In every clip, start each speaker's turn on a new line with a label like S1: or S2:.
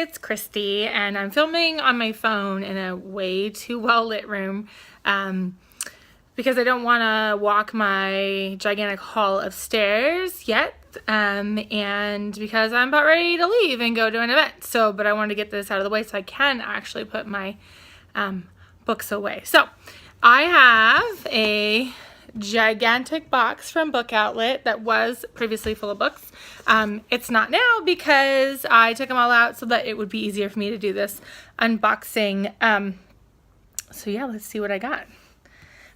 S1: it's Christy, and I'm filming on my phone in a way too well lit room because I don't want to walk my gigantic hall of stairs yet, and because I'm about ready to leave and go to an event. So, but I wanted to get this out of the way so I can actually put my books away. So I have a gigantic box from Bookoutlet that was previously full of books. It's not now because I took them all out so that it would be easier for me to do this unboxing. So yeah, let's see what I got.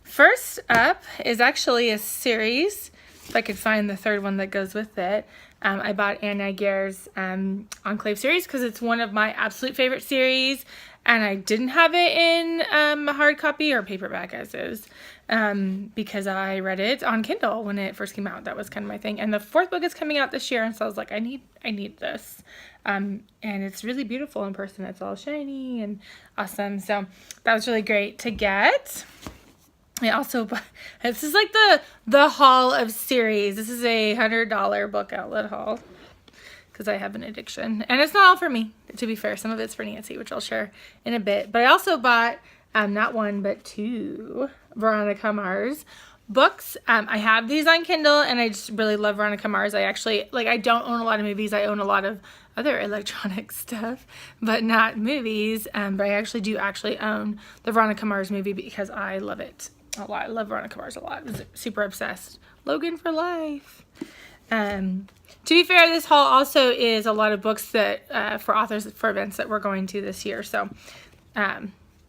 S1: First up is actually a series, if I could find the third one that goes with it. I bought Anna Gehr's Enclave series because it's one of my absolute favorite series, and I didn't have it in a hard copy or paperback as is because I read it on Kindle when it first came out. That was kind of my thing. And the fourth book is coming out this year, and so I was like, I need this. And it's really beautiful in person. It's all shiny and awesome. So that was really great to get. I also, this is like the haul of series. This is a $100 book outlet haul because I have an addiction. And it's not all for me, to be fair. Some of it's for Nancy, which I'll share in a bit. But I also bought not one, but two Veronica Mars books. I have these on Kindle, and I just really love Veronica Mars. I actually, I don't own a lot of movies. I own a lot of other electronic stuff, but not movies. But I actually do own the Veronica Mars movie because I love it a lot. I love Veronica Mars a lot. I was super obsessed. Logan for life. To be fair, this haul also is a lot of books that for authors for events that we're going to this year. So,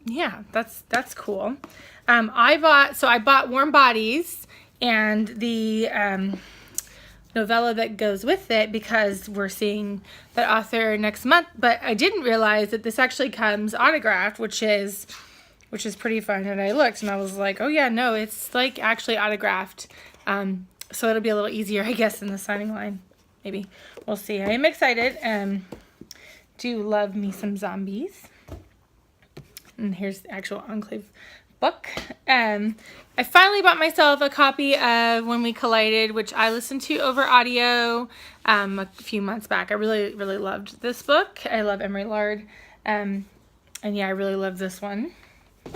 S1: yeah, that's cool. I bought Warm Bodies and the novella that goes with it because we're seeing that author next month. But I didn't realize that this actually comes autographed, which is pretty fun. And I looked and I was like, oh yeah, no, it's like actually autographed. So it'll be a little easier, I guess, in the signing line. Maybe. We'll see. I am excited. Do love me some zombies. And here's the actual Enclave book. I finally bought myself a copy of When We Collided, which I listened to over audio a few months back. I really, really loved this book. I love Emery Lard. And yeah, I really love this one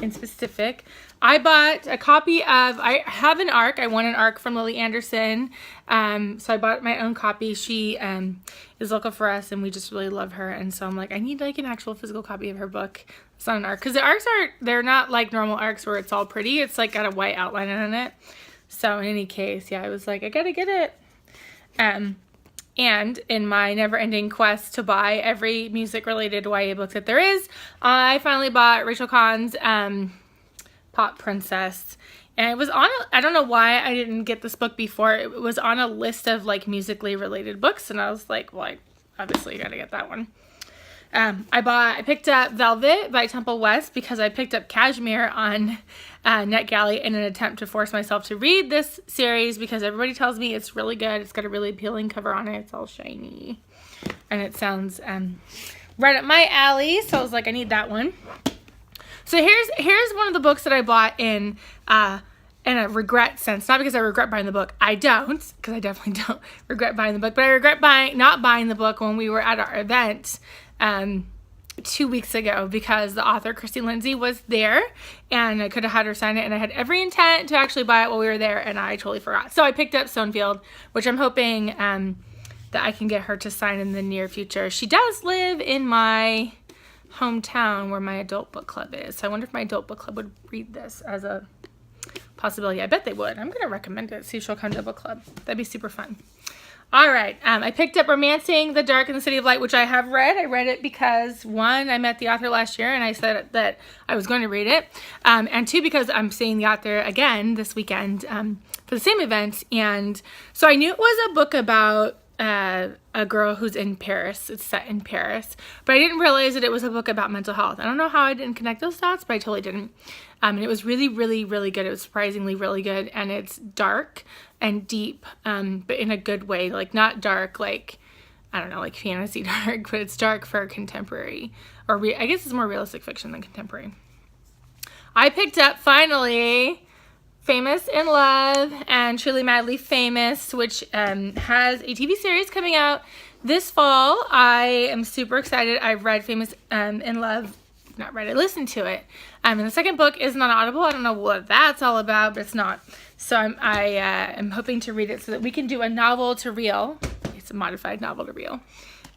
S1: in specific. I bought a copy of, I have an ARC. I won an ARC from Lily Anderson. So I bought my own copy. She is local for us, and we just really love her. And so I'm like, I need an actual physical copy of her book. It's not an ARC. Because the ARCs they're not like normal ARCs where it's all pretty. It's like got a white outline on it. So in any case, yeah, I was like, I gotta get it. And in my never-ending quest to buy every music-related YA book that there is, I finally bought Rachel Kahn's Pop Princess. And it was on I don't know why I didn't get this book before. It was on a list of musically related books, and I was like, well, I obviously gotta get that one. I picked up Velvet by Temple West because I picked up Cashmere on NetGalley in an attempt to force myself to read this series because everybody tells me it's really good. It's got a really appealing cover on it. It's all shiny. And it sounds right up my alley. So I was like, I need that one. So here's one of the books that I bought in a regret sense. Not because I regret buying the book. I don't, because I definitely don't regret buying the book. But I regret not buying the book when we were at our event 2 weeks ago because the author, Christy Lindsay, was there and I could have had her sign it, and I had every intent to actually buy it while we were there, and I totally forgot. So I picked up Stonefield, which I'm hoping that I can get her to sign in the near future. She does live in my hometown where my adult book club is. So I wonder if my adult book club would read this as a possibility. I bet they would. I'm going to recommend it. See if she'll come to the book club. That'd be super fun. All right. I picked up Romancing the Dark in the City of Light, which I have read. I read it because, one, I met the author last year and I said that I was going to read it. And two, because I'm seeing the author again this weekend for the same event. And so I knew it was a book about a girl who's in Paris. It's set in Paris. But I didn't realize that it was a book about mental health. I don't know how I didn't connect those dots, but I totally didn't. And it was really, really, really good. It was surprisingly really good. And it's dark and deep, but in a good way. Not dark, I don't know, fantasy dark, but it's dark for contemporary. I guess it's more realistic fiction than contemporary. I picked up, finally, Famous in Love and Truly Madly Famous, which has a TV series coming out This fall, I am super excited. I've read Famous in Love. Not read it, listened to it. And the second book isn't on Audible. I don't know what that's all about, but it's not. So I am hoping to read it so that we can do a novel to reel. It's a modified novel to reel.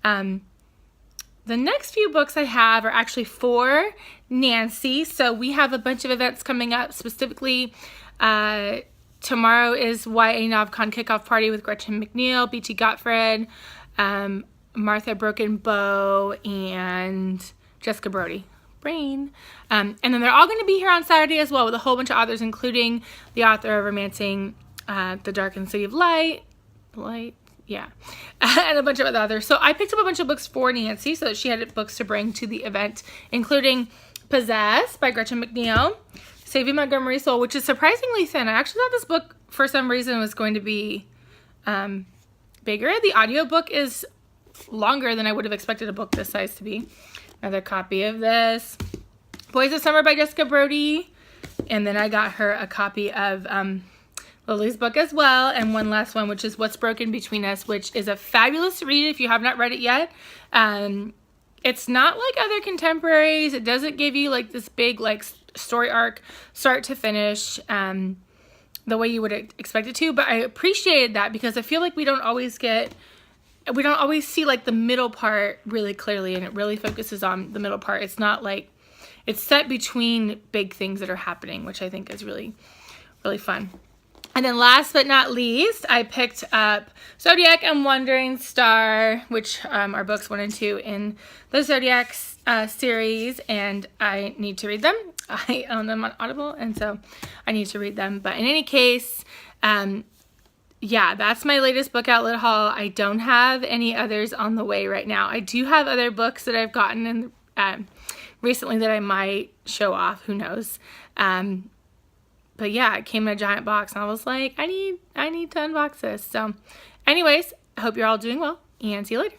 S1: The next few books I have are actually for Nancy. So we have a bunch of events coming up. Specifically, tomorrow is YA NovCon kickoff party with Gretchen McNeil, BT Gottfried, Martha Broken Bow, and Jessica Brody. Brain. And then they're all going to be here on Saturday as well with a whole bunch of authors, including the author of Romancing the Darkened City of Light, yeah, and a bunch of other authors. So I picked up a bunch of books for Nancy so that she had books to bring to the event, including Possessed by Gretchen McNeil, Saving Montgomery's Soul, which is surprisingly thin. I actually thought this book, for some reason, was going to be bigger. The audiobook is longer than I would have expected a book this size to be. Another copy of this. Boys of Summer by Jessica Brody. And then I got her a copy of Lily's book as well. And one last one, which is What's Broken Between Us, which is a fabulous read if you have not read it yet. It's not like other contemporaries. It doesn't give you like this big like story arc start to finish the way you would expect it to. But I appreciated that because I feel like we don't always see like the middle part really clearly, and it really focuses on the middle part. It's not like it's set between big things that are happening, which I think is really, really fun. And then last but not least, I picked up Zodiac and Wandering Star, which are books 1 and 2 in the Zodiac series, and I need to read them. I own them on Audible, and so I need to read them. But in any case, yeah, that's my latest Bookoutlet haul. I don't have any others on the way right now. I do have other books that I've gotten in recently that I might show off. Who knows? But yeah, it came in a giant box, and I was like, I need to unbox this. So anyways, I hope you're all doing well, and see you later.